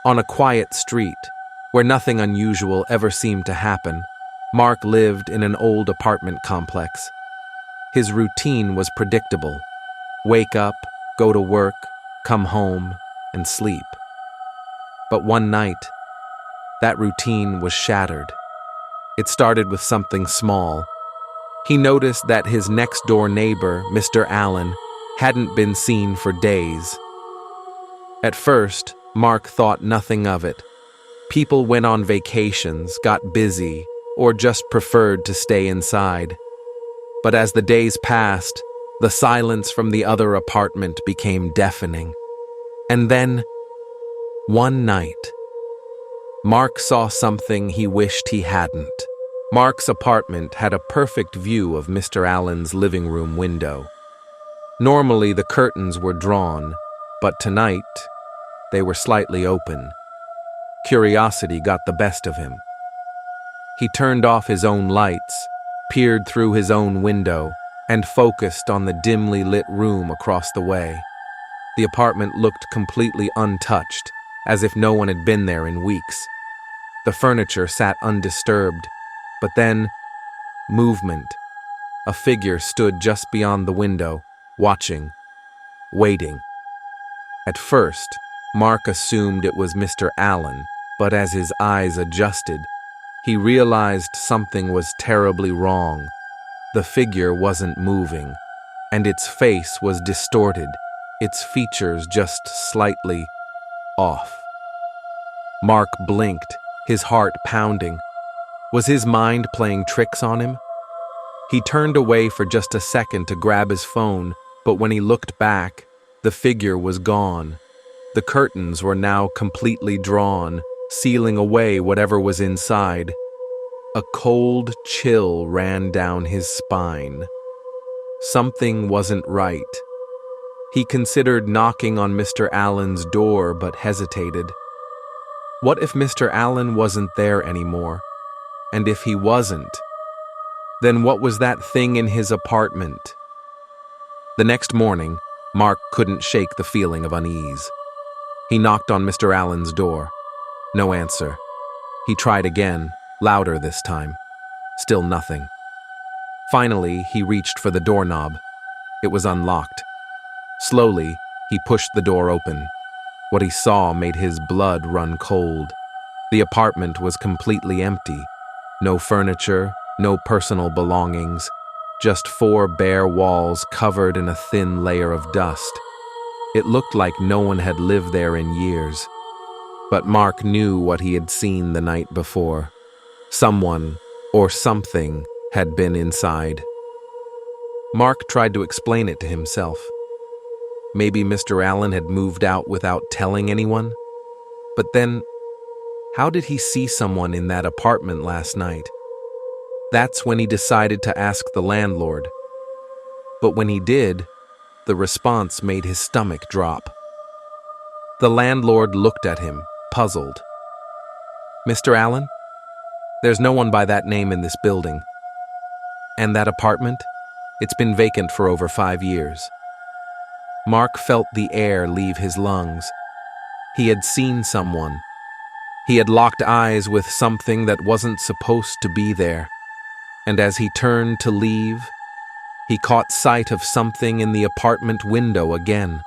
On a quiet street, where nothing unusual ever seemed to happen, Mark lived in an old apartment complex. His routine was predictable. Wake up, go to work, come home, and sleep. But one night, that routine was shattered. It started with something small. He noticed that his next-door neighbor, Mr. Allen, hadn't been seen for days. At first, Mark thought nothing of it. People went on vacations, got busy, or just preferred to stay inside. But as the days passed, the silence from the other apartment became deafening. And then, one night, Mark saw something he wished he hadn't. Mark's apartment had a perfect view of Mr. Allen's living room window. Normally, the curtains were drawn, but tonight, they were slightly open. Curiosity got the best of him. He turned off his own lights, peered through his own window, and focused on the dimly lit room across the way. The apartment looked completely untouched, as if no one had been there in weeks. The furniture sat undisturbed, but then, movement. A figure stood just beyond the window, watching, waiting. At first, Mark assumed it was Mr. Allen, but as his eyes adjusted, he realized something was terribly wrong. The figure wasn't moving, and its face was distorted, its features just slightly off. Mark blinked, his heart pounding. Was his mind playing tricks on him? He turned away for just a second to grab his phone, but when he looked back, the figure was gone. The curtains were now completely drawn, sealing away whatever was inside. A cold chill ran down his spine. Something wasn't right. He considered knocking on Mr. Allen's door, but hesitated. What if Mr. Allen wasn't there anymore? And if he wasn't, then what was that thing in his apartment? The next morning, Mark couldn't shake the feeling of unease. He knocked on Mr. Allen's door. No answer. He tried again, louder this time. Still nothing. Finally, he reached for the doorknob. It was unlocked. Slowly, he pushed the door open. What he saw made his blood run cold. The apartment was completely empty. No furniture, no personal belongings, just 4 bare walls covered in a thin layer of dust. It looked like no one had lived there in years. But Mark knew what he had seen the night before. Someone, or something, had been inside. Mark tried to explain it to himself. Maybe Mr. Allen had moved out without telling anyone? But then, how did he see someone in that apartment last night? That's when he decided to ask the landlord. But when he did, the response made his stomach drop. The landlord looked at him, puzzled. "Mr. Allen? There's no one by that name in this building. And that apartment? It's been vacant for over 5 years." Mark felt the air leave his lungs. He had seen someone. He had locked eyes with something that wasn't supposed to be there. And as he turned to leave, he caught sight of something in the apartment window again.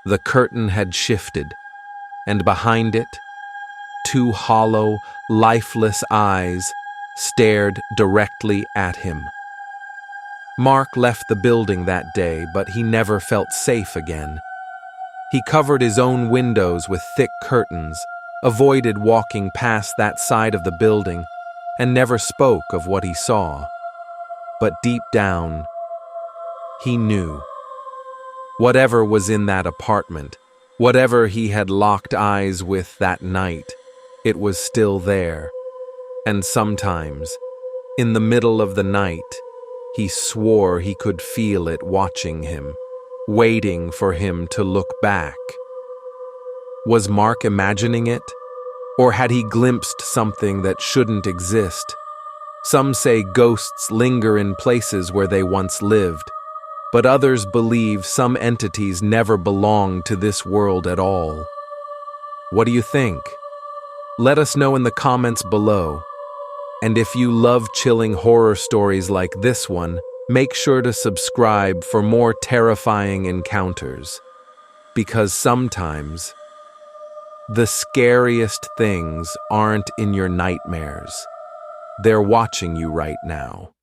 The curtain had shifted, and behind it, 2 hollow, lifeless eyes stared directly at him. Mark left the building that day, but he never felt safe again. He covered his own windows with thick curtains, avoided walking past that side of the building, and never spoke of what he saw. But deep down, he knew. Whatever was in that apartment, whatever he had locked eyes with that night, it was still there. And sometimes, in the middle of the night, he swore he could feel it watching him, waiting for him to look back. Was Mark imagining it? Or had he glimpsed something that shouldn't exist? Some say ghosts linger in places where they once lived, but others believe some entities never belonged to this world at all. What do you think? Let us know in the comments below. And if you love chilling horror stories like this one, make sure to subscribe for more terrifying encounters. Because sometimes, the scariest things aren't in your nightmares. They're watching you right now.